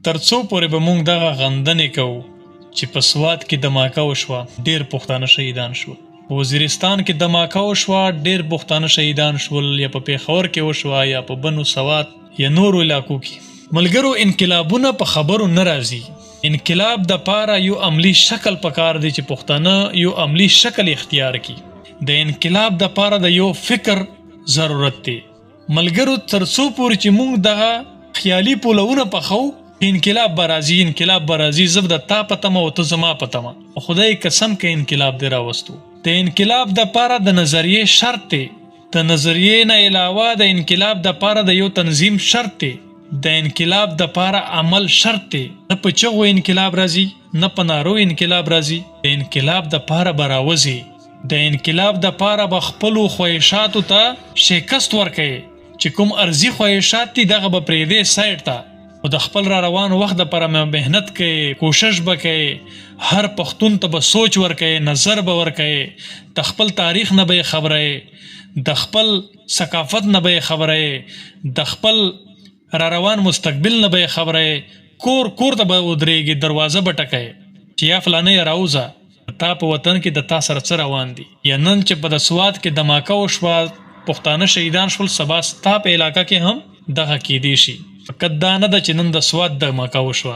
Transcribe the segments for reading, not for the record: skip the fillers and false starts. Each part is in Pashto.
ترڅو پورې به موږ دغه غندنې کوو چې په سوات کې دماکه وشوه، ډېر پښتانه شهیدان شول. په وزیرستان کې دماکه وشوه، ډېر پښتانه شهیدان شول، یا په پېښور کې وشوه، یا په بنو سوات یا نورو علاقو کې. ملګرو، انقلابونه په خبرو نه راځي. انقلاب د پاره یو عملی شکل پکار دی چې پښتانه یو عملی شکل اختیار کړي. د انقلاب د پاره د یو فکر ضرورت دی. ملګرو، ترڅو پورې چې موږ دغه خیالي پولونه پخو، انقلاب برازي، انقلاب برازي، زب د تا پتمه او ته زما پتمه. خدای قسم کې انقلاب دی راوستو. د انقلاب د پاره د نظریه شرط دی. د نظریه نه علاوه د انقلاب د پاره د یو تنظیم شرط دی. د انقلاب د پاره عمل شرط دی. نه په چغو انقلاب راځي، نه په نارو انقلاب راځي. د انقلاب د پاره براوځي. د انقلاب د پاره به خپلو خواهشاتو ته شکست ورکوي چې کوم ارزي خواهشات دي دغه به پرېږدي سایډ ته، او د خپل را روان وخت دپاره محنت کوي، کوشش به کوي، هر پښتون ته به سوچ ورکوي، نظر به ورکوي، د خپل تاریخ نه به یې خبروي، د خپل ثقافت نه به یې خبروي، د خپل را روان مستقبل نه به یې خبروي. کور کور ته به ودرېږي، دروازه به ټکوي چې یا فلانی راوځه، تا په وطن کې د تا سره څه روان دي. یا نن چې په د سوات کې دماکه وشوه، پښتانه شهیدان شول، سبا ستا په علاقه کې هم دغه کیدی شي. فقط دا نه ده چې نن د سوات دماکه وشوه،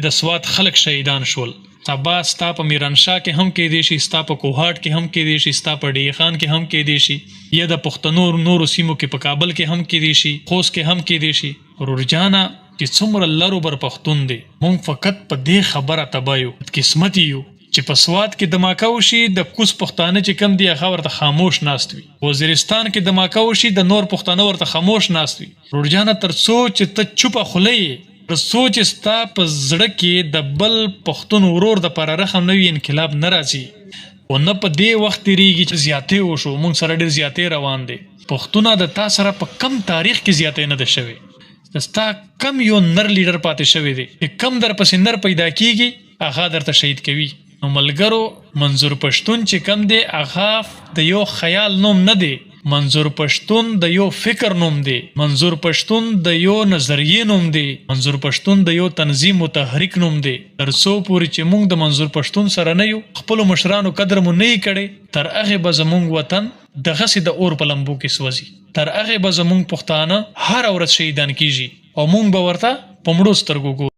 د سوات خلک شهیدان شول، سبا ستا په میرانشاه کې هم کیدی شي، ستا په کوهاټ کې هم کیدی شي، ستا په ډی خان کې هم کیدی شي، یا د پښتنو نورو سیمو کې په کابل کې هم کیدی شي، خوست کې هم کیدی شي. ورورجانه چې څومره لرو بر پښتون دی، مونږ فقط په دې خبره تبا یو، قسمت یو چې په سوات کې دماکه وشي، د کوز پښتانه چې کم دی هغه ورته خاموش ناست وي. وزیرستان کې دماکه وشي، د نور پښتانه ورته خاموش ناست وي. ورورجانه ترڅو چې ته چوپه خوله یې، ترڅو چې ستا په زړه کې د بل پښتون ورور دپاره رحم نه وي، انقلاب نه راځي. او نه په دې وخت تېرېږي چې زیاتې وشو، موږ سره ډېر زیاتې روان دی. پښتونه د تا سره په کم تاریخ کې زیاتې نه ده شوې. ستا کم یو نر لیډر پاتې شوی دی چې کم در پسې نر پیدا کېږي، هغه درته شهید کوي. نو ملګرو، منظور پښتون چې کم دی هغه د یو خیال نوم نه دی، منظور پښتون د یو فکر نوم دی، منظور پښتون د یو نظریې نوم دی، منظور پښتون د یو تنظیم او تحریک نوم دی. ترڅو پورې چې موږ د منظور پښتون سره نه یو، خپلو مشرانو قدر مو نه یې کړی، تر هغې به زموږ وطن دغسې د اور په لمبو کې سوځي. تر هغې به زموږ پښتانه هره ورځ شهیدان کېږي او موږ به ورته په مړو سترګو ګورو.